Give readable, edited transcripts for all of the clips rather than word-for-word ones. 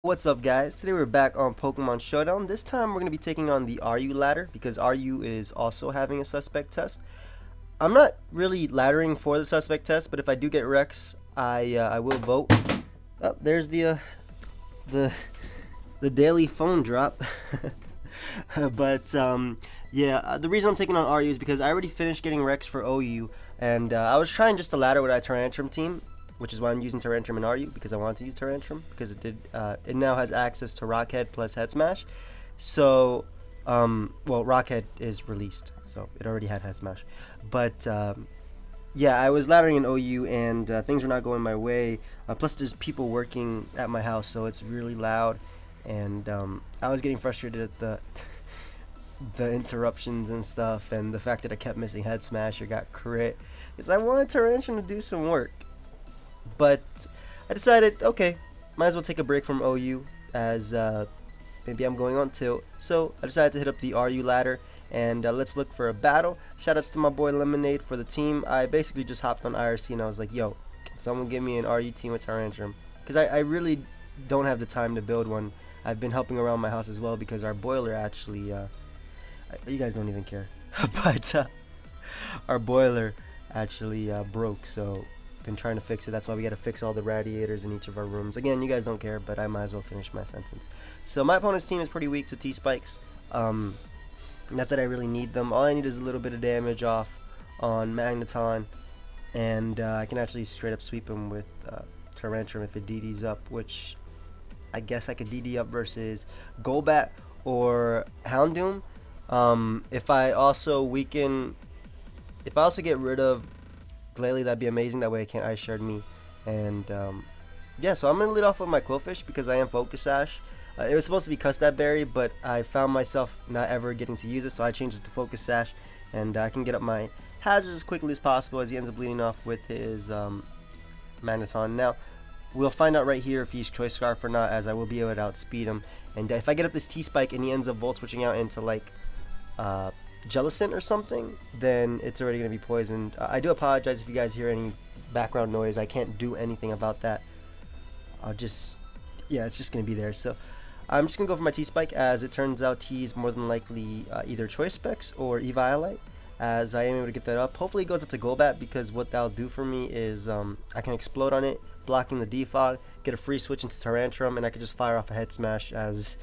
What's up, guys? Today we're back on Pokemon Showdown. This time we're going to be taking on the RU ladder because RU is also having a suspect test. I'm not really laddering for the suspect test, but if I do get Rex, I will vote. Oh, there's the the daily phone drop. But the reason I'm taking on RU is because I already finished getting Rex for OU, and I was trying just to ladder with our Rantrum team, which is why I'm using Rantrum and RU, because I wanted to use Rantrum because it now has access to Rockhead plus Head Smash. So Rockhead is released, so it already had Head Smash. But yeah, I was laddering in OU and things were not going my way. Plus, there's people working at my house, so it's really loud, and I was getting frustrated at the interruptions and stuff, and the fact that I kept missing Head Smash or got crit, because I wanted Tyrantrum to do some work. But I decided, okay, might as well take a break from OU as maybe I'm going on tilt. So I decided to hit up the RU ladder and let's look for a battle. Shoutouts to my boy Lemonade for the team. I basically just hopped on IRC and I was like, yo, can someone give me an RU team with Tyrantrum? Because I really don't have the time to build one. I've been helping around my house as well because our boiler actually, you guys don't even care, but our boiler actually broke, so been trying to fix it. That's why we got to fix all the radiators in each of our rooms. Again, you guys don't care, but I might as well finish my sentence. So my opponent's team is pretty weak to T-Spikes. Not that I really need them. All I need is a little bit of damage off on Magneton, and I can actually straight up sweep him with Tyrantrum if it DD's up, which I guess I could DD up versus Golbat or Houndoom. If I also get rid of Glalie, that'd be amazing. That way I can't Ice Shard me. And yeah, so I'm going to lead off with my Qwilfish because I am Focus Sash. It was supposed to be Custap Berry, but I found myself not ever getting to use it, so I changed it to Focus Sash. And I can get up my hazards as quickly as possible as he ends up bleeding off with his Magneton. Now, we'll find out right here if he's Choice Scarf or not, as I will be able to outspeed him. And if I get up this T-Spike and he ends up Volt Switching out into like Jellicent or something, then it's already going to be poisoned. I do apologize if you guys hear any background noise. I can't do anything about that. It's just going to be there. So I'm just going to go for my T-Spike, as it turns out T's more than likely either Choice Specs or Eviolite, as I am able to get that up. Hopefully it goes up to Golbat, because what that'll do for me is I can explode on it, blocking the defog, get a free switch into Tyrantrum, and I can just fire off a Head Smash, as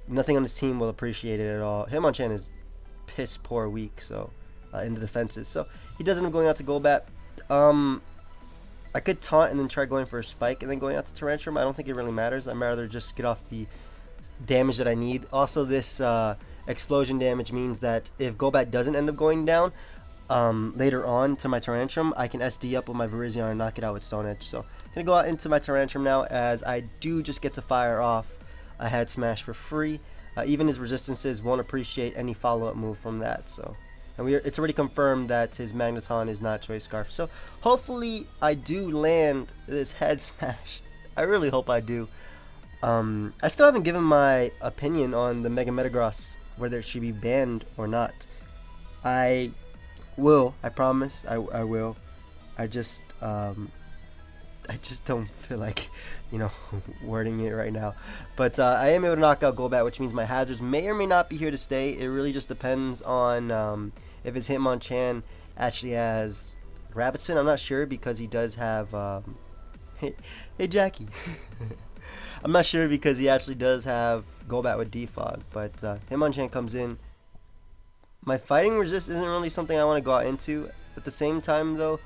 nothing on this team will appreciate it at all. Hitmonchan is piss poor weak, so in the defenses, so he does end up going out to Golbat. I could taunt and then try going for a spike and then going out to Tyrantrum. I don't think it really matters. I'd rather just get off the damage that I need. Also, this explosion damage means that if Golbat doesn't end up going down later on to my Tyrantrum, I can SD up with my Virizion and knock it out with Stone Edge. So I'm gonna go out into my Tyrantrum now, as I do just get to fire off a Head Smash for free. Even his resistances won't appreciate any follow-up move from that. So, and it's already confirmed that his Magneton is not Choice Scarf. So hopefully I do land this Head Smash. I really hope I do. I still haven't given my opinion on the Mega Metagross, whether it should be banned or not. I will. I promise. I will. I just don't feel like, wording it right now. But I am able to knock out Golbat, which means my hazards may or may not be here to stay. It really just depends on if his Hitmonchan actually has Rapid Spin. I'm not sure, because he does have... hey, Jackie. I'm not sure because he actually does have Golbat with Defog. But Hitmonchan comes in. My fighting resist isn't really something I want to go out into. At the same time, though,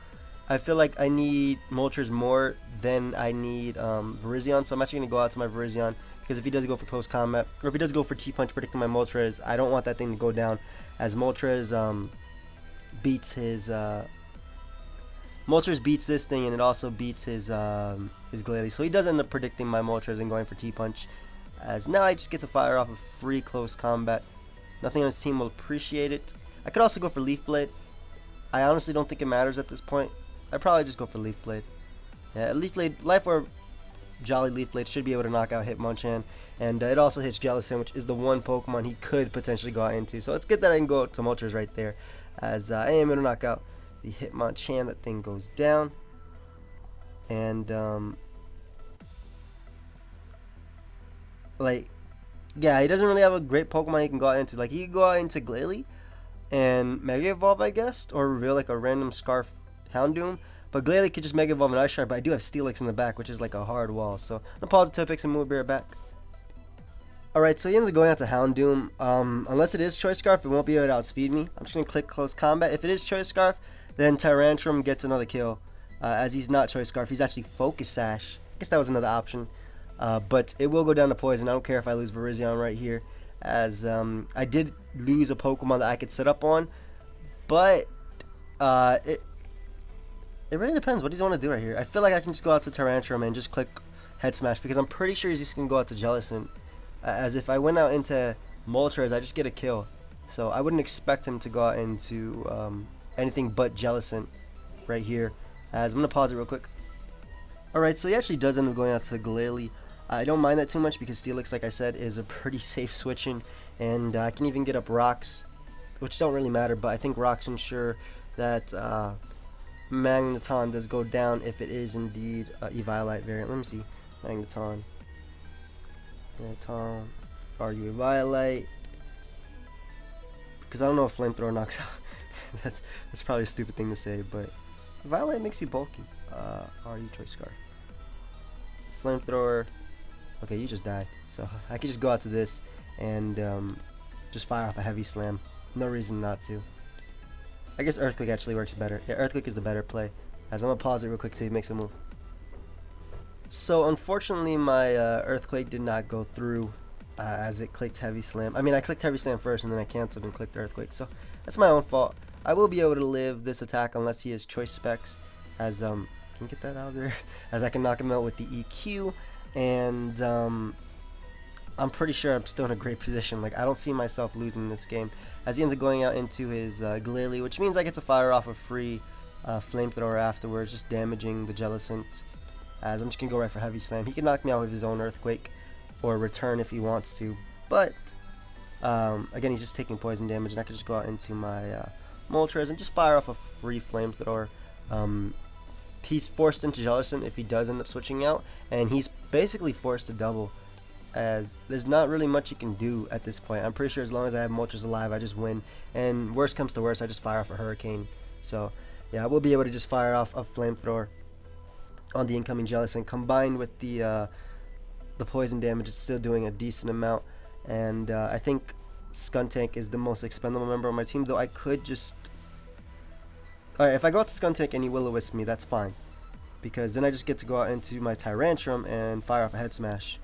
I feel like I need Moltres more than I need Virizion, so I'm actually going to go out to my Virizion, because if he does go for close combat, or if he does go for T-Punch predicting my Moltres, I don't want that thing to go down, as Moltres beats his... Moltres beats this thing, and it also beats his Glalie, so he does end up predicting my Moltres and going for T-Punch, as now I just get to fire off a free close combat. Nothing on his team will appreciate it. I could also go for Leaf Blade. I honestly don't think it matters at this point. I'd probably just go for Leaf Blade. Yeah, Leaf Blade, Life Orb, Jolly Leaf Blade should be able to knock out Hitmonchan, and it also hits Jellicent, which is the one Pokemon he could potentially go out into. So it's good that I can go to Moltres right there, as I am able to knock out the Hitmonchan. That thing goes down, and like, yeah, he doesn't really have a great Pokemon he can go out into. Like, he could go out into Glalie and Mega Evolve, I guess, or reveal like a random Scarf Houndoom. But Glalie could just Mega Evolve an Ice Shard, but I do have Steelix in the back, which is like a hard wall. So I'm gonna pause the Topics and we'll be right back. Alright, so he ends up going out to Houndoom. Unless it is Choice Scarf, it won't be able to outspeed me. I'm just gonna click Close Combat. If it is Choice Scarf, then Rantrum gets another kill. As he's not Choice Scarf, he's actually Focus Sash. I guess that was another option. But it will go down to Poison. I don't care if I lose Virizion right here, as I did lose a Pokemon that I could set up on. But it really depends. What does he want to do right here? I feel like I can just go out to Tyrantrum and just click Head Smash, because I'm pretty sure he's just going to go out to Jellicent. As if I went out into Moltres, I just get a kill. So I wouldn't expect him to go out into anything but Jellicent right here. As I'm going to pause it real quick. Alright, so he actually does end up going out to Glalie. I don't mind that too much because Steelix, like I said, is a pretty safe switching. And I can even get up Rocks, which don't really matter, but I think Rocks ensure that Magneton does go down if it is indeed Eviolite variant. Let me see. Magneton. Are you Eviolite? Because I don't know if Flamethrower knocks out. that's probably a stupid thing to say, but Eviolite makes you bulky. Are you Choice Scarf? Flamethrower. Okay, you just die. So I could just go out to this and just fire off a Heavy Slam. No reason not to. I guess Earthquake actually works better. Yeah, Earthquake is the better play. As I'm going to pause it real quick till he makes a move. So unfortunately my Earthquake did not go through as it clicked Heavy Slam. I mean, I clicked Heavy Slam first and then I canceled and clicked Earthquake. So that's my own fault. I will be able to live this attack unless he has Choice Specs. As can you get that out of there? As I can knock him out with the EQ. And I'm pretty sure I'm still in a great position. Like, I don't see myself losing this game. As he ends up going out into his Glalie, which means I get to fire off a free Flamethrower afterwards, just damaging the Jellicent. As I'm just going to go right for Heavy Slam. He can knock me out with his own Earthquake or return if he wants to. But, again, he's just taking poison damage, and I can just go out into my Moltres and just fire off a free Flamethrower. He's forced into Jellicent if he does end up switching out, and he's basically forced to double, as there's not really much he can do at this point. I'm pretty sure as long as I have Moltres alive, I just win, and worst comes to worst, I just fire off a Hurricane. So yeah, I will be able to just fire off a Flamethrower on the incoming Jellicent, combined with the poison damage. It's still doing a decent amount, and I think Skuntank is the most expendable member on my team, though I could just... Alright, if I go out to Skuntank and he Will-O-Wisp me, that's fine, because then I just get to go out into my Tyrantrum and fire off a Head Smash.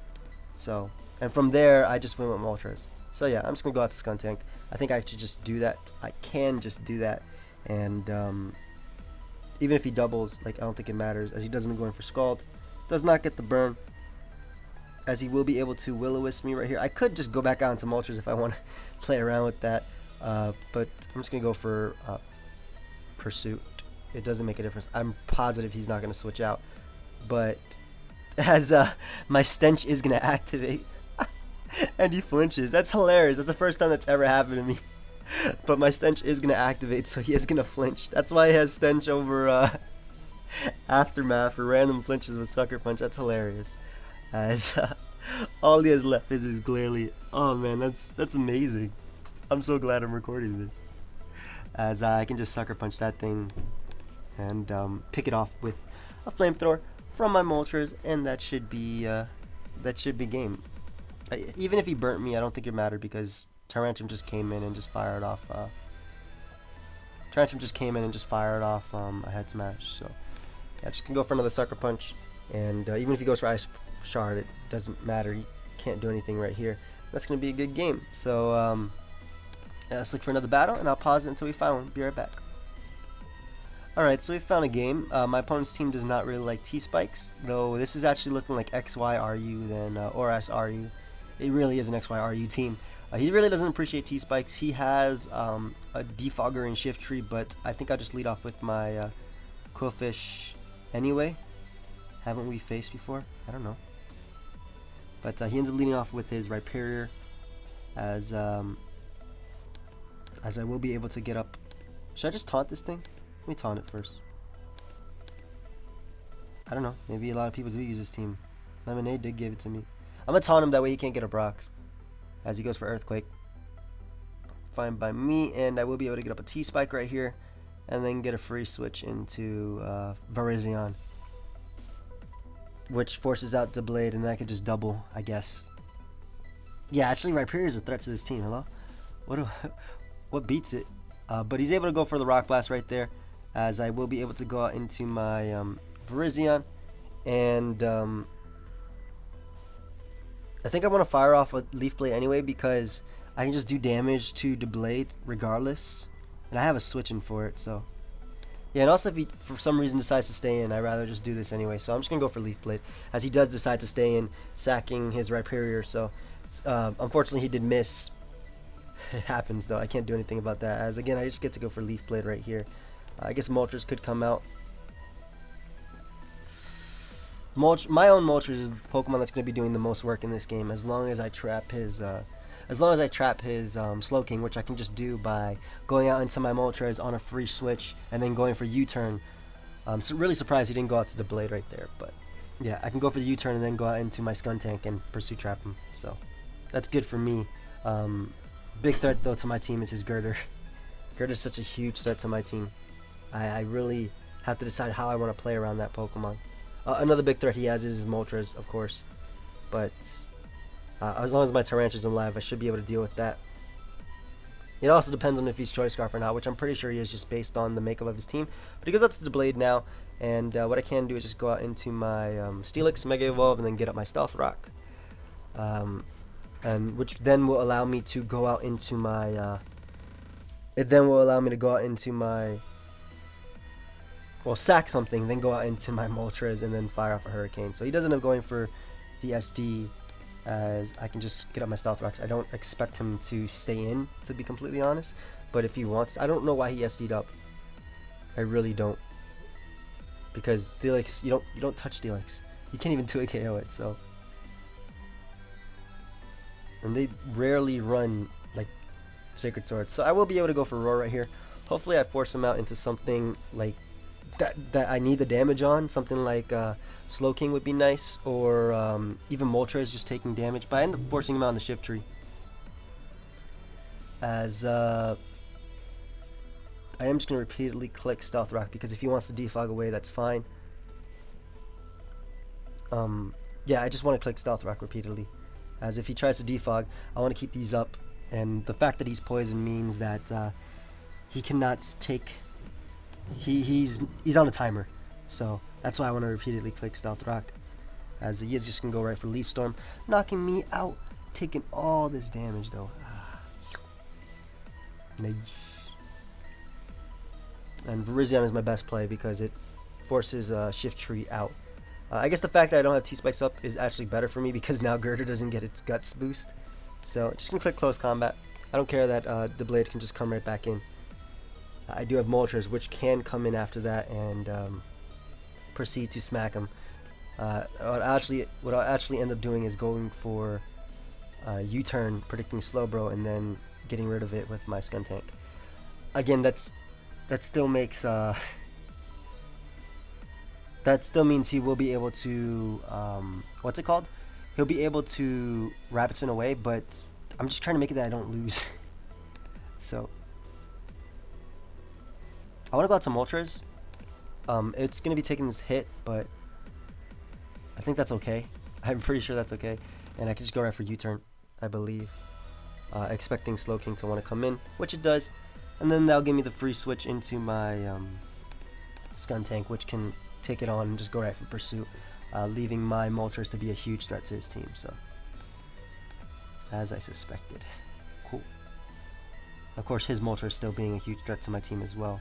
So, and from there, I just win with Moltres. So yeah, I'm just going to go out to Skuntank. I think I should just do that. I can just do that, and even if he doubles, like, I don't think it matters, as he doesn't go in for Scald. Does not get the burn, as he will be able to Will-O-Wisp me right here. I could just go back out into Moltres if I want to play around with that, but I'm just going to go for Pursuit. It doesn't make a difference. I'm positive he's not going to switch out, but as my Stench is going to activate and he flinches. That's hilarious. That's the first time that's ever happened to me. But my Stench is going to activate, so he is going to flinch. That's why he has Stench over Aftermath for random flinches with Sucker Punch. That's hilarious. As all he has left is his Glalie. Oh man, that's amazing. I'm so glad I'm recording this, as I can just Sucker Punch that thing and pick it off with a Flamethrower from my Moltres, and that should be game. Even if he burnt me, I don't think it mattered, because Tyrantrum just came in and just fired off a Head Smash. So yeah, just can go for another Sucker Punch, and even if he goes for Ice Shard, it doesn't matter. He can't do anything right here. That's gonna be a good game. So let's look for another battle, and I'll pause it until we find one. Be right back. Alright, so we found a game. My opponent's team does not really like T-Spikes, though this is actually looking like XYRU than ORAS RU. It really is an XYRU team. He really doesn't appreciate T-Spikes. He has a Defogger and Shift Tree, but I think I'll just lead off with my Quillfish anyway. Haven't we faced before? I don't know. But he ends up leading off with his Rhyperior, as I will be able to get up. Should I just taunt this thing? Let me taunt it first. I don't know. Maybe a lot of people do use this team. Lemonade did give it to me. I'm gonna taunt him, that way he can't get a Brox. As he goes for Earthquake. Fine by me, and I will be able to get up a T-Spike right here, and then get a free switch into Virizion, which forces out Blade, and then I could just double, I guess. Yeah, actually, Rhyperior is a threat to this team. Hello? What beats it? But he's able to go for the Rock Blast right there, as I will be able to go out into my Virizion, and I think I want to fire off a Leaf Blade anyway, because I can just do damage to the Blade regardless, and I have a switch in for it, so yeah. And also, if he for some reason decides to stay in, I'd rather just do this anyway, so I'm just gonna go for Leaf Blade, as he does decide to stay in, sacking his Rhyperior. So unfortunately he did miss. It happens though, I can't do anything about that, as again I just get to go for Leaf Blade right here. I guess Moltres could come out. My own Moltres is the Pokemon that's going to be doing the most work in this game, as long as I trap his Slowking, which I can just do by going out into my Moltres on a free switch and then going for U-turn. I'm really surprised he didn't go out to the Blade right there, but yeah, I can go for the U-turn and then go out into my Skuntank and pursue trap him, so that's good for me. Big threat though to my team is his Girder. Girder's such a huge threat to my team. I really have to decide how I want to play around that Pokemon. Another big threat he has is his Moltres, of course, but as long as my Tyrantru's alive, I should be able to deal with that. It also depends on if he's Choice Scarf or not, which I'm pretty sure he is, just based on the makeup of his team. But he goes out to the Blade now, and what I can do is just go out into my Steelix, Mega Evolve, and then get up my Stealth Rock, and which then will allow me to go out into my sack something, then go out into my Moltres, and then fire off a Hurricane. So he doesn't end up going for the SD, as I can just get up my Stealth Rocks. I don't expect him to stay in, to be completely honest, but if he wants, I don't know why he SD'd up. I really don't, because Steelix, you don't touch Steelix. You can't even 2 KO it, so. And they rarely run like Sacred Sword, so I will be able to go for Roar right here. Hopefully I force him out into something like that I need the damage on, something like Slowking would be nice, or even Moltres just taking damage, but I end up forcing him out in the Shift Tree, as I am just going to repeatedly click Stealth Rock, because if he wants to defog away, that's fine. Yeah, I just want to click Stealth Rock repeatedly, as if he tries to defog, I want to keep these up, and the fact that he's poisoned means that he cannot take. He's on a timer, so that's why I want to repeatedly click Stealth Rock, as he is just gonna go right for Leaf Storm, knocking me out, taking all this damage though. Nice. And Virizion is my best play because it forces Shift Tree out. I guess the fact that I don't have T-Spikes up is actually better for me, because now Girder doesn't get its Guts boost. So just gonna click Close Combat. I don't care that the Blade can just come right back in. I do have Moltres, which can come in after that and proceed to smack him. What I'll actually end up doing is going for U-turn, predicting Slowbro, and then getting rid of it with my Skuntank. Again, that still makes that still means he will be able to what's it called? He'll be able to Rapid Spin away, but I'm just trying to make it that I don't lose. So I want to go out to Moltres. It's going to be taking this hit, but I think that's okay. I'm pretty sure that's okay. And I can just go right for U-turn, I believe. Expecting Slowking to want to come in, which it does. And then that'll give me the free switch into my Skuntank, which can take it on and just go right for Pursuit, leaving my Moltres to be a huge threat to his team. So, as I suspected. Cool. Of course, his Moltres still being a huge threat to my team as well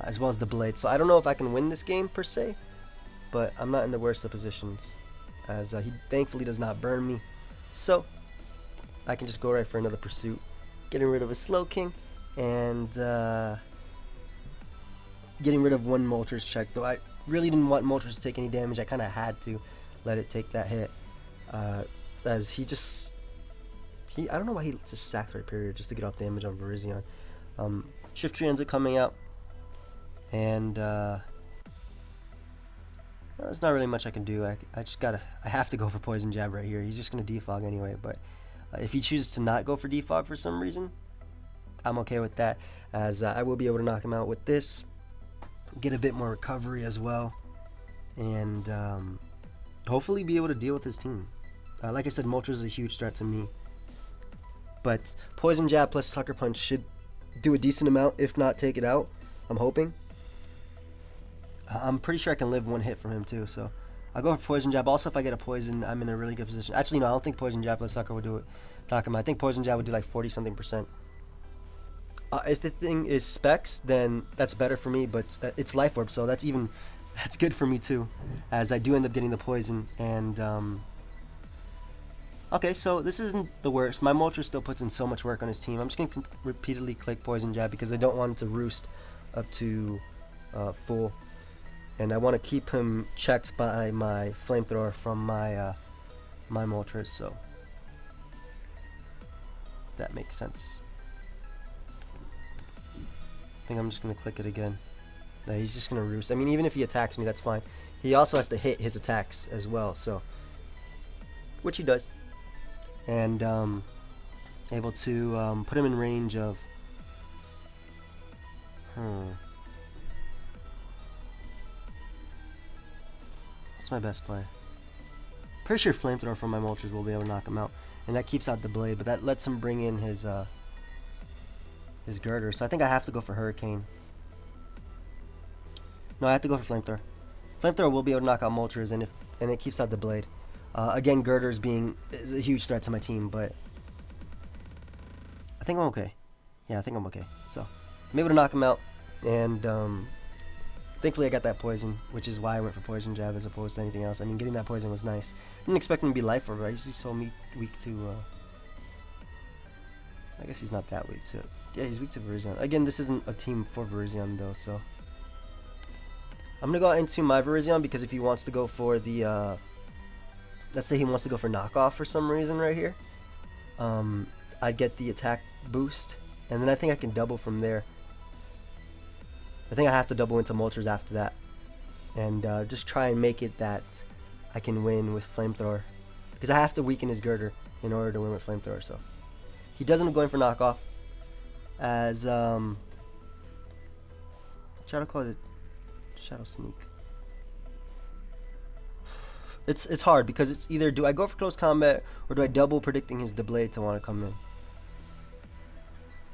as the Blade. So I don't know if I can win this game per se, but I'm not in the worst of positions, as he thankfully does not burn me. So I can just go right for another Pursuit, getting rid of a Slowking, and getting rid of one Moltres check. Though I really didn't want Moltres to take any damage, I kind of had to let it take that hit, as I don't know why he just sacked Rhyperior just to get off damage on Virizion. Shift Tree ends up coming out, and There's not really much I can do. I have to go for Poison Jab right here. He's just gonna defog anyway. But if he chooses to not go for defog for some reason, I'm okay with that, as I will be able to knock him out with this, get a bit more recovery as well, and hopefully be able to deal with his team. Like I said, Moltres is a huge threat to me, but Poison Jab plus Sucker Punch should do a decent amount, if not take it out. I'm hoping. I'm pretty sure I can live one hit from him too, so I'll go for Poison Jab. Also, if I get a Poison, I'm in a really good position. Actually, no, I don't think Poison Jab plus Sucker would do it. Knock him out. I think Poison Jab would do like 40-something%. If the thing is Specs, then that's better for me, but it's Life Orb, so that's good for me too, as I do end up getting the Poison. And okay, so this isn't the worst. My Moltres still puts in so much work on his team. I'm just going to repeatedly click Poison Jab because I don't want him to roost up to full. And I want to keep him checked by my Flamethrower from my my Moltres, so if that makes sense. I think I'm just going to click it again. No, he's just going to roost. I mean, even if he attacks me, that's fine. He also has to hit his attacks as well, so which he does. And able to put him in range of what's my best play? Pretty sure Flamethrower from my Moltres will be able to knock him out, and that keeps out the Blade, but that lets him bring in his Girder. So I think I have to go for Hurricane. No, I have to go for Flamethrower. Flamethrower will be able to knock out Moltres, and it keeps out the Blade. Again, Girder is a huge threat to my team, but I think I'm okay. Yeah, I think I'm okay. So I'm able to knock him out, and thankfully I got that Poison, which is why I went for Poison Jab as opposed to anything else. I mean, getting that Poison was nice. I didn't expect him to be Life Orb, right? He's so weak to I guess he's not that weak to... Yeah, he's weak to Virizion. Again, this isn't a team for Virizion, though, so... I'm going to go into my Virizion, because if he wants to go for the... let's say he wants to go for Knockoff for some reason right here. I'd get the attack boost, and then I think I can double from there. I think I have to double into Moltres after that. And just try and make it that I can win with Flamethrower. Because I have to weaken his Girder in order to win with Flamethrower, so... He does end up going for Knockoff, as try to call it Shadow Sneak. It's hard because it's either do I go for close combat or do I double predicting his Deblade to want to come in.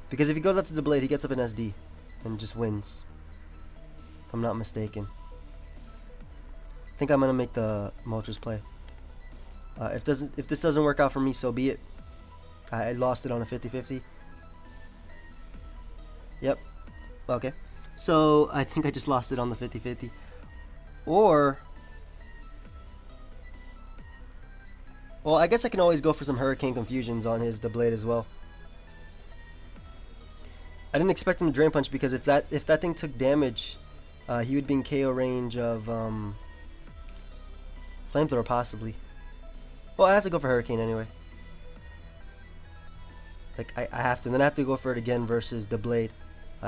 Because if he goes out to Deblade, he gets up in SD and just wins. If I'm not mistaken. I think I'm gonna make the Moltres play. If this doesn't work out for me, so be it. I lost it on a 50-50. Yep. Okay. So I think I just lost it on the 50-50. Or... well, I guess I can always go for some Hurricane Confusions on his Deblade as well. I didn't expect him to Drain Punch because if that thing took damage, he would be in KO range of Flamethrower possibly. Well, I have to go for Hurricane anyway. Like, I have to. And then I have to go for it again versus the Blade.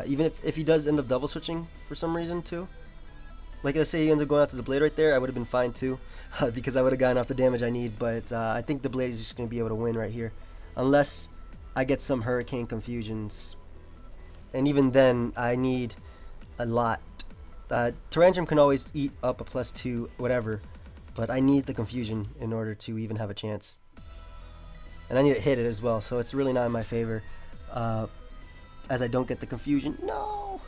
Even if he does end up double switching for some reason too. Like, let's say he ends up going out to the Blade right there, I would have been fine too. Because I would have gotten off the damage I need. But I think the Blade is just going to be able to win right here. Unless I get some Hurricane Confusions. And even then, I need a lot. Rantrum can always eat up a +2, whatever. But I need the Confusion in order to even have a chance. And I need to hit it as well, so it's really not in my favor. As I don't get the Confusion. No!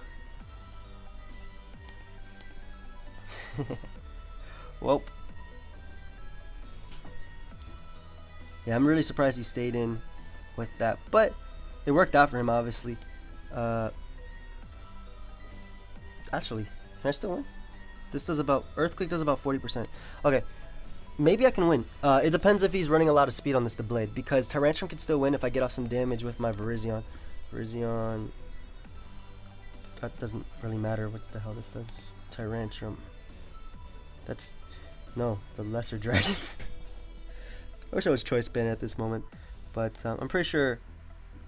Well. Yeah, I'm really surprised he stayed in with that. But it worked out for him, obviously. Actually, can I still win? This does about... Earthquake does about 40%. Okay. Maybe I can win. It depends if he's running a lot of speed on this Deblade, because Tyrantrum can still win if I get off some damage with my Virizion. Virizion... that doesn't really matter what the hell this does. Tyrantrum. That's... no, the Lesser Dragon. I wish I was Choice Band at this moment. But I'm pretty sure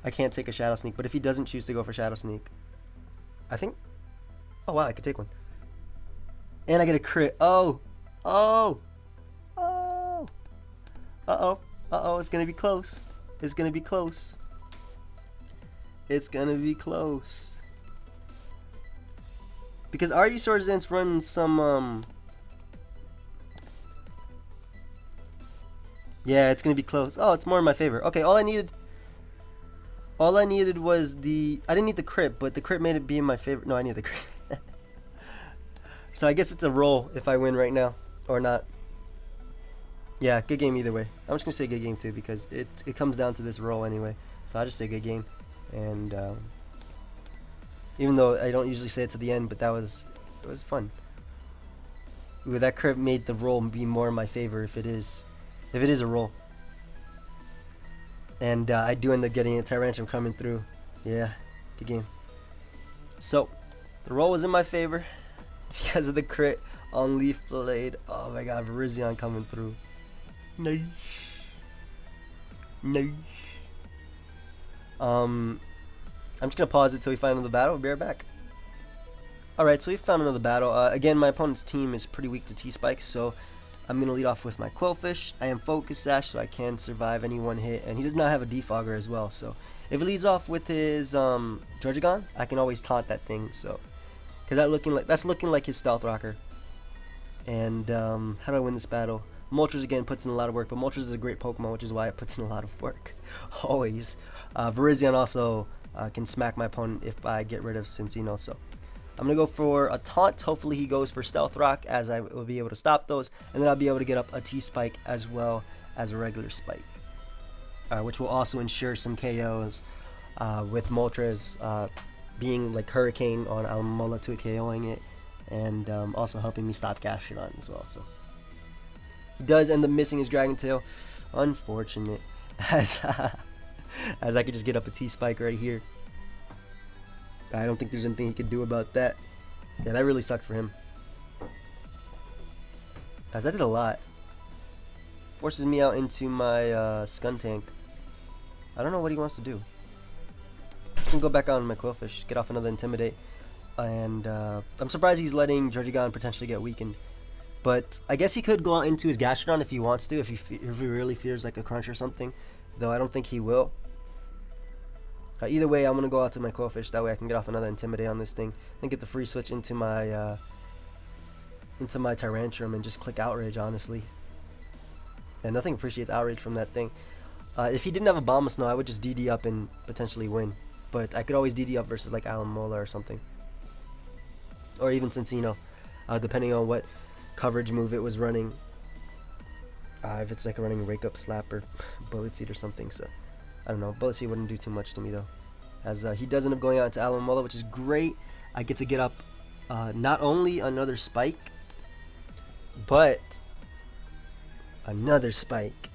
I can't take a Shadow Sneak, but if he doesn't choose to go for Shadow Sneak... I think... oh wow, I could take one. And I get a crit. Oh! Oh! Oh! Uh-oh. Uh-oh, it's gonna be close. It's gonna be close. It's gonna be close. Because RU Swords Dance runs some, yeah, it's gonna be close. Oh, it's more in my favor. Okay, all I needed was I didn't need the crit, but the crit made it be in my favor. No, I need the crit. So I guess it's a roll if I win right now, or not. Yeah, good game either way. I'm just gonna say good game too, because it comes down to this roll anyway. So I'll just say good game. And even though I don't usually say it to the end, but it was fun. Ooh, that crit made the roll be more in my favor if it is a roll. And I do end up getting a Tyrantrum coming through. Yeah, good game. So the roll was in my favor because of the crit on Leaf Blade. Oh my god, Virizion coming through. Nice. Nice. I'm just gonna pause it till we find another battle. We'll be right back. Alright, so we found another battle. Again, my opponent's team is pretty weak to T-Spikes, so I'm gonna lead off with my Quillfish. I am Focus Sash, so I can survive any one hit, and he does not have a Defogger as well, so if he leads off with his Druddigon, I can always taunt that thing, so because that's looking like his Stealth Rocker. And how do I win this battle? Moltres again puts in a lot of work, but Moltres is a great Pokemon, which is why it puts in a lot of work. Always. Virizion also can smack my opponent if I get rid of Cinccino, so I'm going to go for a taunt. Hopefully he goes for Stealth Rock, as I will be able to stop those, and then I'll be able to get up a T-Spike as well as a regular Spike, which will also ensure some KOs with Moltres being like Hurricane on Alomomola to KOing it, and also helping me stop Gastrodon as well. So he does end up missing his Dragon Tail. Unfortunate, as I could just get up a T-Spike right here. I don't think there's anything he could do about that. Yeah, that really sucks for him, as I did a lot. Forces me out into my Skuntank. I don't know what he wants to do. I can go back on my Quillfish, get off another Intimidate, and I'm surprised he's letting Druddigon potentially get weakened. But I guess he could go out into his Gastrodon if he wants to, if he really fears like a crunch or something. Though I don't think he will. Either way, I'm gonna go out to my Quillfish. That way I can get off another Intimidate on this thing, then get the free switch into my Tyrantrum and just click Outrage. Honestly, and nothing appreciates Outrage from that thing. If he didn't have a Abomasnow, I would just DD up and potentially win. But I could always DD up versus like Alomomola or something, or even Cinccino, depending on what coverage move it was running. If it's like running Rake Up, Slap, or Bullet Seed or something. So I don't know. Bullet Seed wouldn't do too much to me though, as he does end up going out into Alomomola, which is great. I get to get up not only another Spike, but another Spike.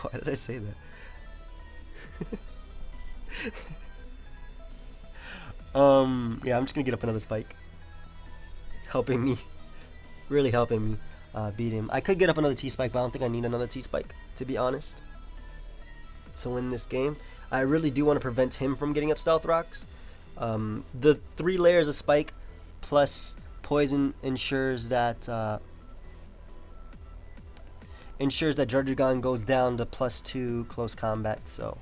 Why did I say that? Yeah, I'm just gonna get up another Spike, helping me, really helping me beat him. I could get up another T-Spike, but I don't think I need another T-Spike, to be honest, to win this game. I really do want to prevent him from getting up Stealth Rocks. The 3 layers of Spike plus Poison ensures that Druddigon goes down to +2 close combat. So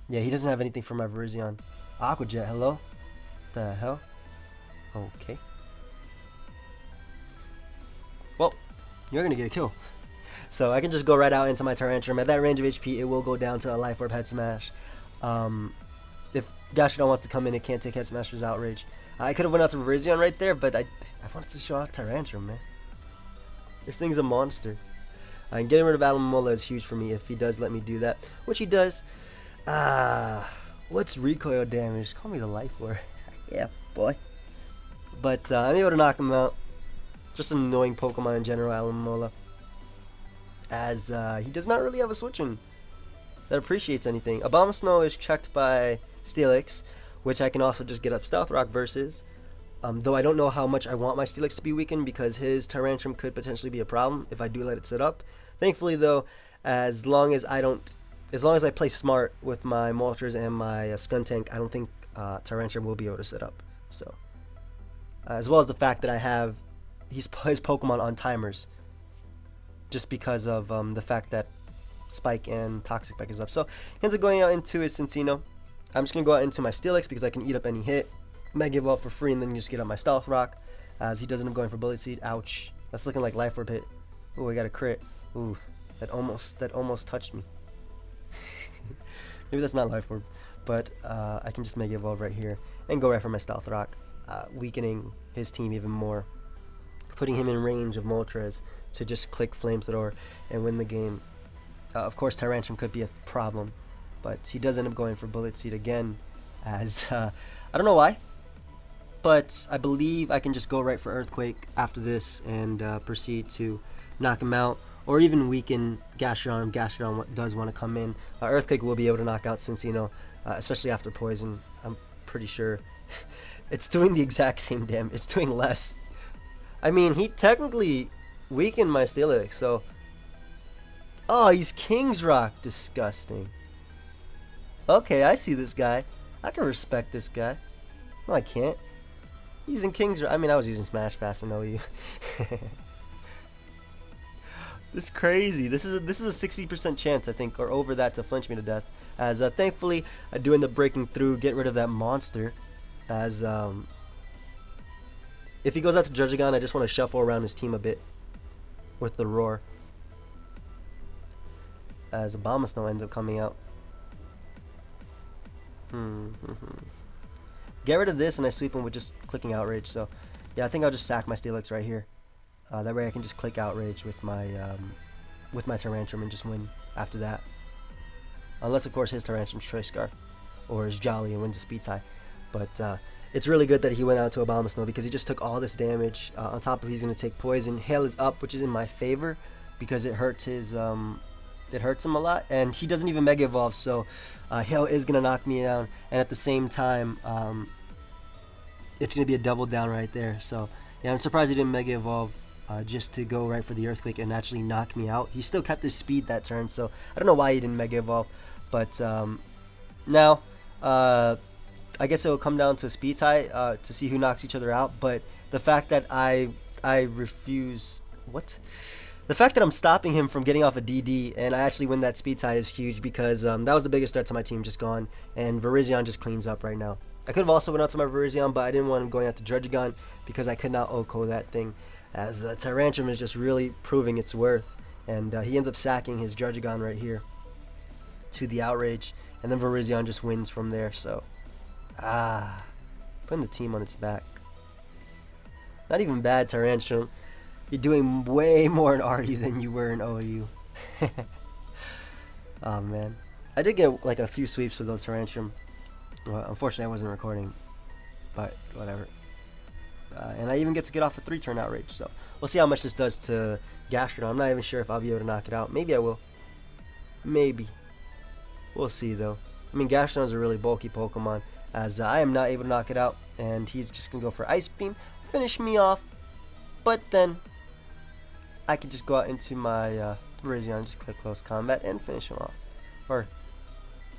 yeah, he doesn't have anything for my Virizion. Aqua Jet, hello? The hell? Okay. Well, you're gonna get a kill. So I can just go right out into my Tyrantrum. At that range of HP, it will go down to a Life Orb Head Smash. If Gastrodon wants to come in, it can't take Head Smash with Outrage. I could have went out to Virizion right there, but I wanted to show out Tyrantrum, man. This thing's a monster. And getting rid of Alomomola is huge for me if he does let me do that, which he does. What's recoil damage? Call me the Life Orb. Yeah, boy. But I'm able to knock him out. Just an annoying Pokemon in general, Alomomola, as he does not really have a switch-in that appreciates anything. Abomasnow is checked by Steelix, which I can also just get up Stealth Rock versus. Though I don't know how much I want my Steelix to be weakened, because his Tyrantrum could potentially be a problem if I do let it sit up. Thankfully, though, as long as I play smart with my Moltres and my Skuntank, I don't think Tyrantrum will be able to sit up. So as well as the fact that I have his Pokemon on timers, just because of the fact that Spike and Toxic Spike is up. So he ends up going out into his Cinccino. I'm just going to go out into my Steelix because I can eat up any hit. Mega Evolve for free and then just get up my Stealth Rock, as he does end up going for Bullet Seed. Ouch. That's looking like Life Orb hit. Ooh, I got a crit. Ooh, that almost touched me. Maybe that's not Life Orb, but I can just Mega Evolve right here and go right for my Stealth Rock, weakening his team even more, putting him in range of Moltres to just click Flamethrower and win the game. Of course, Tyrantrum could be a problem, but he does end up going for Bullet Seed again, as I don't know why, but I believe I can just go right for Earthquake after this and proceed to knock him out, or even weaken Gastrodon if Gastrodon does want to come in. Earthquake will be able to knock out Cinccino, especially after Poison. I'm pretty sure it's doing the exact same damage. It's doing less. I mean, he technically weakened my Steelix, so... Oh, he's King's Rock. Disgusting. Okay, I see this guy. I can respect this guy. No, I can't. Using King's Rock. I mean, I was using Smash Pass and OU. This is crazy. This is a 60% chance, I think, or over that, to flinch me to death. As thankfully, I do end up breaking through, get rid of that monster. As if he goes out to Judgeigon, I just want to shuffle around his team a bit with the Roar. As Abomasnow ends up coming out. Get rid of this and I sweep him with just clicking Outrage. So yeah, I think I'll just sack my Steelix right here. That way I can just click Outrage with my Tyrantrum and just win after that. Unless of course his Tyrantrum's Choice Scarf or is Jolly and wins a speed tie. But it's really good that he went out to Abomasnow because he just took all this damage. On top of he's going to take Poison. Hail is up, which is in my favor because it hurts his it hurts him a lot, and he doesn't even Mega Evolve, so Hail is going to knock me down, and at the same time, it's going to be a double down right there. So yeah, I'm surprised he didn't Mega Evolve just to go right for the Earthquake and actually knock me out. He still kept his speed that turn, so I don't know why he didn't Mega Evolve, but now I guess it will come down to a speed tie to see who knocks each other out. But the fact that I refuse... What? The fact that I'm stopping him from getting off a DD and I actually win that speed tie is huge because that was the biggest threat to my team just gone, and Virizion just cleans up right now. I could have also went out to my Virizion, but I didn't want him going out to Judgeigon because I could not OHKO that thing, as Tyrantrum is just really proving its worth, and he ends up sacking his Judgeigon right here to the Outrage, and then Virizion just wins from there. So putting the team on its back. Not even bad, Tyrantrum. You're doing way more in RU than you were in OU. Oh man, I did get like a few sweeps with those Tyrantrum. Well, unfortunately I wasn't recording, but whatever. And I even get to get off a 3-turn Outrage, so we'll see how much this does to Gastrodon. I'm not even sure if I'll be able to knock it out. Maybe I will. Maybe. We'll see though. I mean, Gastrodon's a really bulky Pokemon, as I am not able to knock it out, and he's just gonna go for Ice Beam, finish me off. But then I could just go out into my Virizion, just click Close Combat and finish him off. Or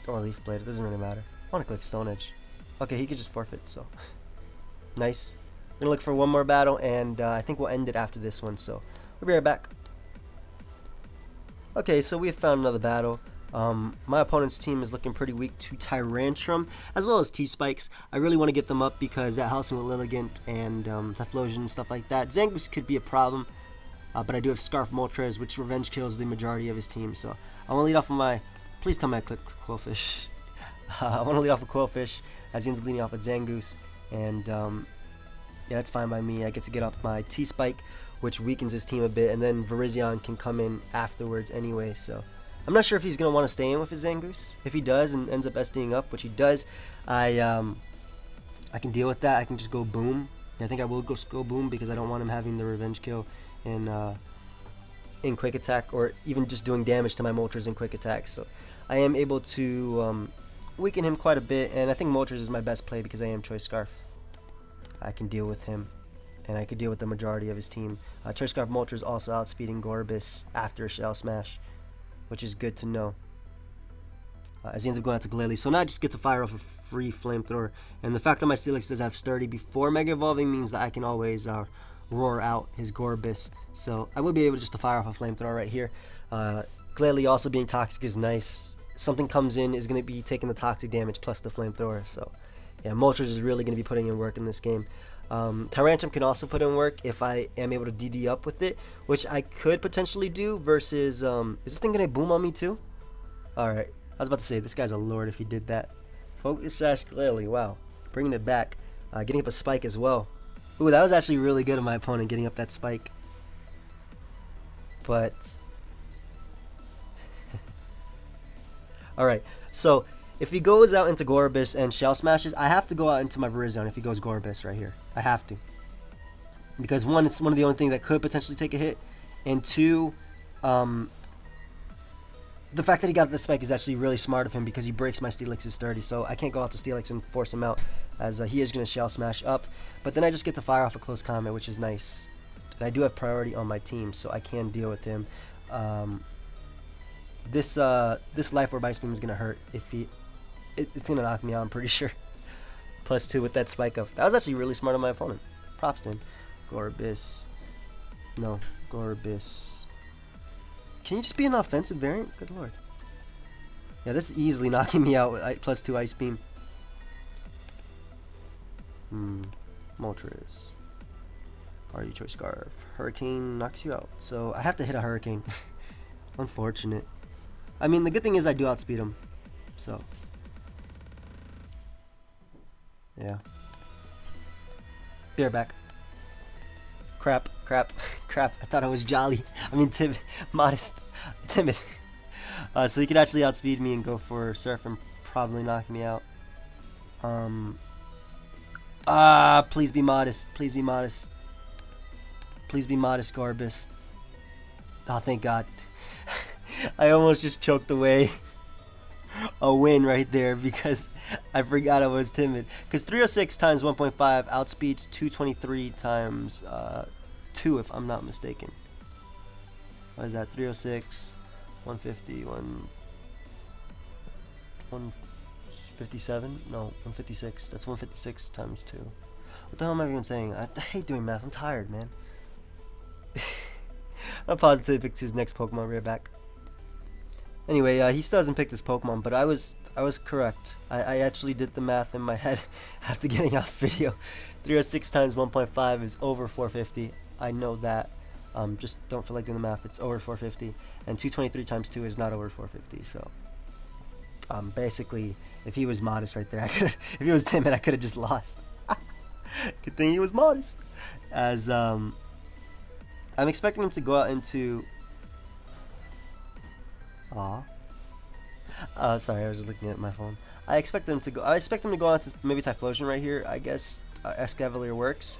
Leaf Blade, it doesn't really matter. I want to click Stone Edge. Okay, he could just forfeit, so. Nice. We're going to look for one more battle, and I think we'll end it after this one, so we'll be right back. Okay, so we have found another battle. My opponent's team is looking pretty weak to Tyrantrum, as well as T-Spikes. I really want to get them up because that housing with Lilligant and Typhlosion and stuff like that. Zangoose could be a problem. But I do have Scarf Moltres, which revenge kills the majority of his team. So I want to lead off with my... Please tell me I click Quillfish. I want to lead off with Quillfish, as he ends up leading off with Zangoose. And yeah, that's fine by me. I get to get up my T-Spike, which weakens his team a bit. And then Virizion can come in afterwards anyway. So I'm not sure if he's going to want to stay in with his Zangoose. If he does and ends up SDing up, which he does, I can deal with that. I can just go Boom. I think I will go Boom because I don't want him having the revenge kill in Quick Attack, or even just doing damage to my Moltres in Quick Attack. So I am able to weaken him quite a bit, and I think Moltres is my best play because I am Choice Scarf. I can deal with him, and I can deal with the majority of his team. Choice Scarf Moltres also outspeeding Gorbis after Shell Smash, which is good to know. as he ends up going out to Glalie. So now I just get to fire off a free flamethrower. And the fact that my Steelix does have sturdy before Mega Evolving means that I can always roar out his Gorebyss. So I will be able just to fire off a flamethrower right here. Glalie also being toxic is nice. Something comes in is going to be taking the toxic damage plus the flamethrower. So yeah, Moltres is really going to be putting in work in this game. Tyrantrum can also put in work if I am able to DD up with it, which I could potentially do versus, is this thing going to boom on me too? Alright, I was about to say, this guy's a lord if he did that. Focus Sash Glalie, wow. Bringing it back. Getting up a spike as well. Ooh, that was actually really good of my opponent getting up that spike. But alright, so if he goes out into Gorebyss and Shell Smashes, I have to go out into my Virizion if he goes Gorebyss right here. I have to. Because one, it's one of the only things that could potentially take a hit. And two, the fact that he got the spike is actually really smart of him because he breaks my Steelix's sturdy. So I can't go out to Steelix and force him out as he is going to Shell Smash up. But then I just get to fire off a close combat, which is nice. And I do have priority on my team, so I can deal with him. This Life Orb Ice Beam is going to hurt if he... It's going to knock me out, I'm pretty sure. +2 with that spike up. That was actually really smart on my opponent. Props to him. Gorebyss. No, Gorebyss. Can you just be an offensive variant? Good lord. Yeah, this is easily knocking me out with +2 Ice Beam. Moltres. RU Choice Scarf. Hurricane knocks you out. So I have to hit a Hurricane. Unfortunate. I mean, the good thing is I do outspeed him. So... yeah. Bareback. Crap. I thought I was jolly. I mean, timid. Modest. Timid. So he could actually outspeed me and go for Surf and probably knock me out. Please be modest. Please be modest. Please be modest, Gorebyss. Oh, thank God. I almost just choked away a win right there because I forgot I was timid. Because 306 times 1.5 outspeeds 223 times 2, if I'm not mistaken. What is that? 306, 150, 157? No, 156. That's 156 times 2. What the hell am I even saying? I hate doing math. I'm tired, man. I'm positive he picks his next Pokemon right back. Anyway, he still hasn't picked this Pokemon, but I was correct. I actually did the math in my head after getting out the video. 306 times 1.5 is over 450. I know that. Just don't feel like doing the math. It's over 450. And 223 times 2 is not over 450. So, basically, if he was modest right there, if he was timid, I could have just lost. Good thing he was modest. As, I'm expecting him to go out into... sorry, I was just looking at my phone. I expect him to go out to maybe Typhlosion right here. I guess Escavalier works.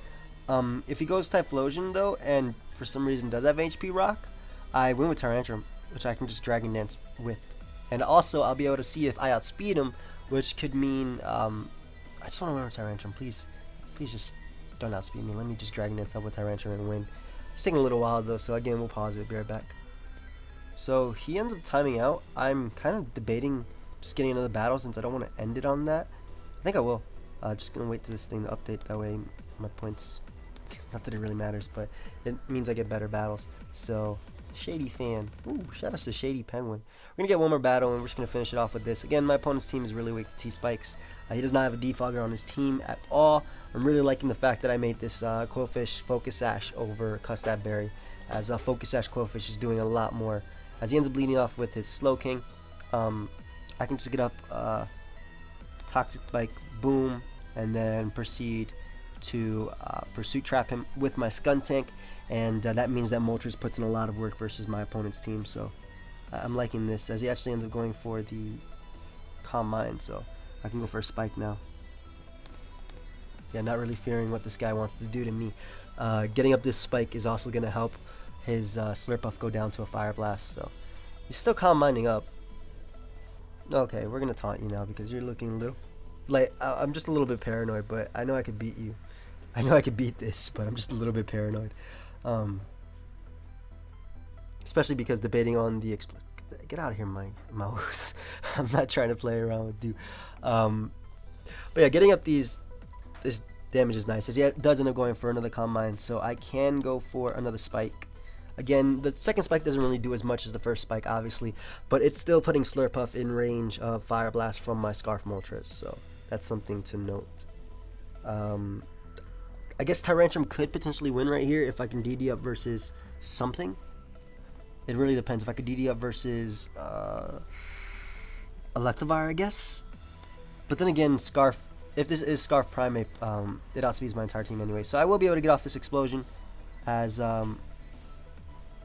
If he goes Typhlosion though, and for some reason does have HP Rock, I win with Tyrantrum, which I can just Dragon Dance with. And also, I'll be able to see if I outspeed him, which could mean, I just want to win with Tyrantrum. Please just don't outspeed me. Let me just Dragon Dance up with Tyrantrum and win. It's taking a little while though, so again, we'll pause it. Be right back. So he ends up timing out. I'm kind of debating just getting another battle since I don't want to end it on that. I think I will. Just gonna wait to this thing to update. That way my points, not that it really matters, but it means I get better battles. So Shady Fan. Ooh, shout out to Shady Penguin. We're gonna get one more battle and we're just gonna finish it off with this. Again, my opponent's team is really weak to T-Spikes. He does not have a defogger on his team at all. I'm really liking the fact that I made this Quillfish Focus Sash over Custap Berry, as Focus Sash Quillfish is doing a lot more. As he ends up bleeding off with his Slow King, I can just get up Toxic Spike, boom, and then proceed to Pursuit Trap him with my Skuntank, and that means that Moltres puts in a lot of work versus my opponent's team, so I'm liking this, as he actually ends up going for the Calm Mind, so I can go for a Spike now. Yeah, not really fearing what this guy wants to do to me. Getting up this Spike is also going to help his Slurpuff go down to a Fire Blast, so he's still Calm Minding up. Okay, we're going to taunt you now because you're looking a little... like, I'm just a little bit paranoid, but I know I could beat you. I know I could beat this, but I'm just a little bit paranoid. Especially because debating on the... get out of here, my mouse. I'm not trying to play around with you. But yeah, getting up this damage is nice. As he does end up going for another Combine, so I can go for another Spike. Again, the second Spike doesn't really do as much as the first Spike, obviously, but it's still putting Slurpuff in range of Fire Blast from my Scarf Moltres, so that's something to note. I guess Tyrantrum could potentially win right here if I can DD up versus something. It really depends. If I could DD up versus Electivire, I guess. But then again, Scarf, if this is Scarf Primate, it outspeeds my entire team anyway. So I will be able to get off this explosion as now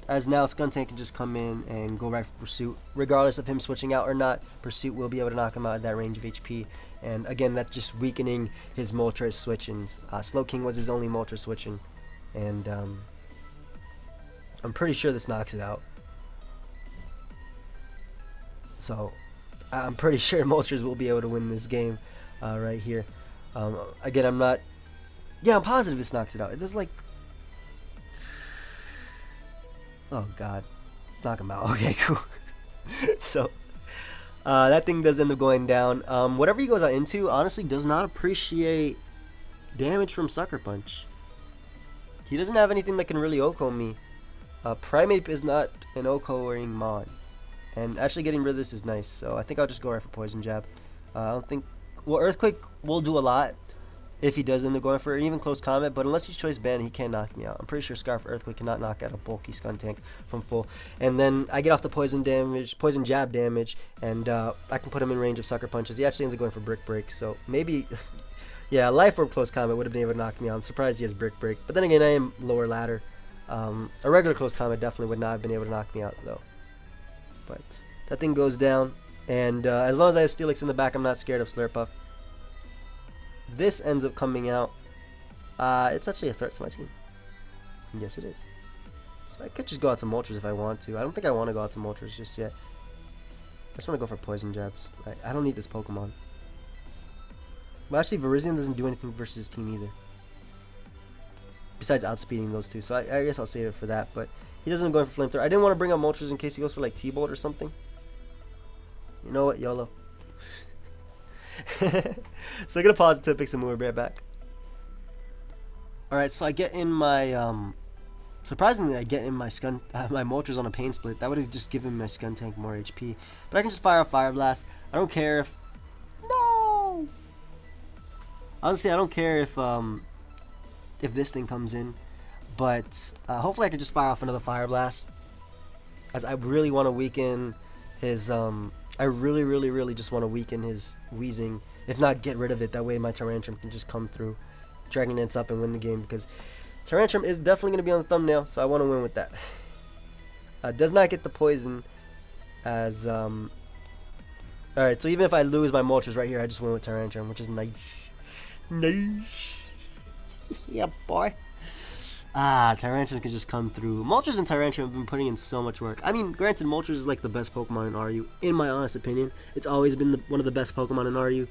Skuntank can just come in and go right for Pursuit. Regardless of him switching out or not, Pursuit will be able to knock him out at that range of HP. And again, that's just weakening his Moltres switchings. Slowking was his only Moltres switching. And I'm pretty sure this knocks it out. So I'm pretty sure Moltres will be able to win this game right here. Again, I'm not... Yeah, I'm positive this knocks it out. It does like... Oh god. Knock him out. Okay, cool. So... that thing does end up going down. Whatever he goes out into, honestly, does not appreciate damage from Sucker Punch. He doesn't have anything that can really OHKO me. Primeape is not an OHKOing Mon. And actually getting rid of this is nice, so I think I'll just go right for Poison Jab. I don't think... Well, Earthquake will do a lot if he does end up going for it, even Close Combat, but unless he's Choice Band, he can't knock me out. I'm pretty sure Scarf Earthquake cannot knock out a bulky Skuntank from full. And then I get off the Poison Jab damage, and I can put him in range of Sucker Punches. He actually ends up going for Brick Break, so maybe... yeah, Life Orb Close Combat would have been able to knock me out. I'm surprised he has Brick Break. But then again, I am lower ladder. A regular Close Combat definitely would not have been able to knock me out, though. But that thing goes down, and as long as I have Steelix in the back, I'm not scared of Slurpuff. This ends up coming out. It's actually a threat to my team. Yes, it is. So I could just go out to Moltres if I want to. I don't think I want to go out to Moltres just yet. I just want to go for Poison Jabs. I don't need this Pokemon. But actually, Virizion doesn't do anything versus his team either. Besides outspeeding those two. So I guess I'll save it for that. But he doesn't go for Flamethrower. I didn't want to bring up Moltres in case he goes for like T-Bolt or something. You know what? YOLO. So I'm gonna pause the pick and we'll be right back. Alright, so I get in my surprisingly I get in my my Moltres on a Pain Split. That would have just given my Skuntank more HP. But I can just fire a Fire Blast. I don't care if... No! Honestly, I don't care if this thing comes in. But hopefully I can just fire off another Fire Blast. As I really want to weaken his I really just want to weaken his Weezing, if not get rid of it. That way my Tyrantrum can just come through, Dragon Dance up and win the game, because Tyrantrum is definitely going to be on the thumbnail, so I want to win with that. Does not get the poison as alright, so even if I lose my Moltres right here, I just win with Tyrantrum, which is nice. Nice. Yeah, boy. Tyrantrum can just come through. Moltres and Tyrantrum have been putting in so much work. I mean, granted, Moltres is like the best Pokemon in RU, in my honest opinion. It's always been one of the best Pokemon in RU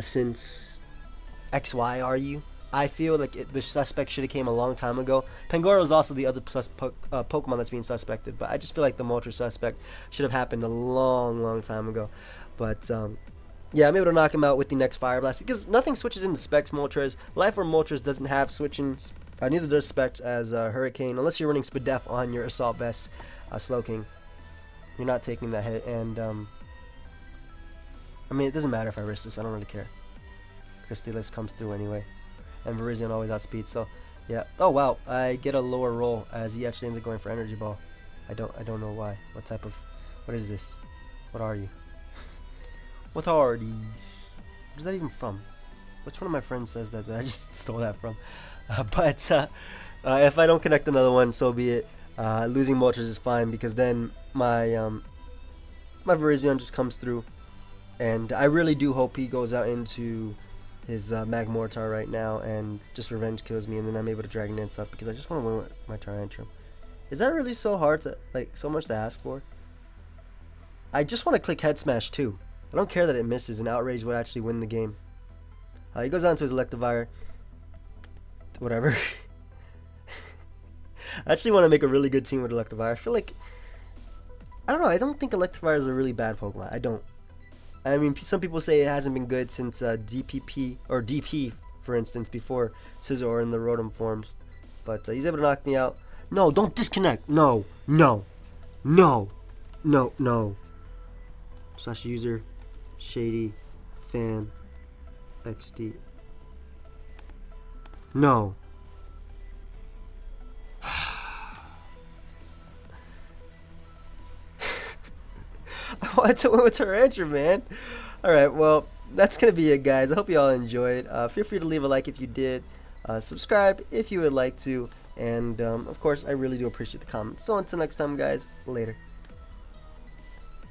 since XY RU. I feel like the suspect should have came a long time ago. Pangoro is also the other Pokemon that's being suspected, but I just feel like the Moltres suspect should have happened a long time ago. But yeah, I'm able to knock him out with the next Fire Blast because nothing switches into Specs Moltres. Life Orb Moltres doesn't have switchings. Neither does Specs as Hurricane, unless you're running Spadef on your Assault Vest Slowking. You're not taking that hit, and I mean, it doesn't matter if I risk this. I don't really care because Steelix comes through anyway, and Virizion always outspeeds. So yeah. Oh wow, I get a lower roll as he actually ends up going for Energy Ball. I don't know why. What is this? What are you? What are these? Where's that even from? Which one of my friends says that I just stole that from? But if I don't connect another one, so be it. Losing Moltres is fine because then my my Virizion just comes through, and I really do hope he goes out into his Magmortar right now and just revenge kills me, and then I'm able to Dragon Dance up because I just want to win with my Tyrantrum. Is that really so hard to so much to ask for? I just want to click Head Smash too. I don't care that it misses, and Outrage would actually win the game. He goes on to his Electivire. Whatever. I actually want to make a really good team with Electivire. I feel like... I don't know. I don't think Electivire is a really bad Pokemon. I don't. I mean, some people say it hasn't been good since DPP or DP, for instance, before Scizor in the Rotom forms. But he's able to knock me out. No, don't disconnect. No, no, no, no, no. Slash user, Shady, Fan, XD. No. I wanted to win with Rantrum, man. Alright, well, that's going to be it, guys. I hope you all enjoyed. Feel free to leave a like if you did. Subscribe if you would like to. And, of course, I really do appreciate the comments. So until next time, guys, later.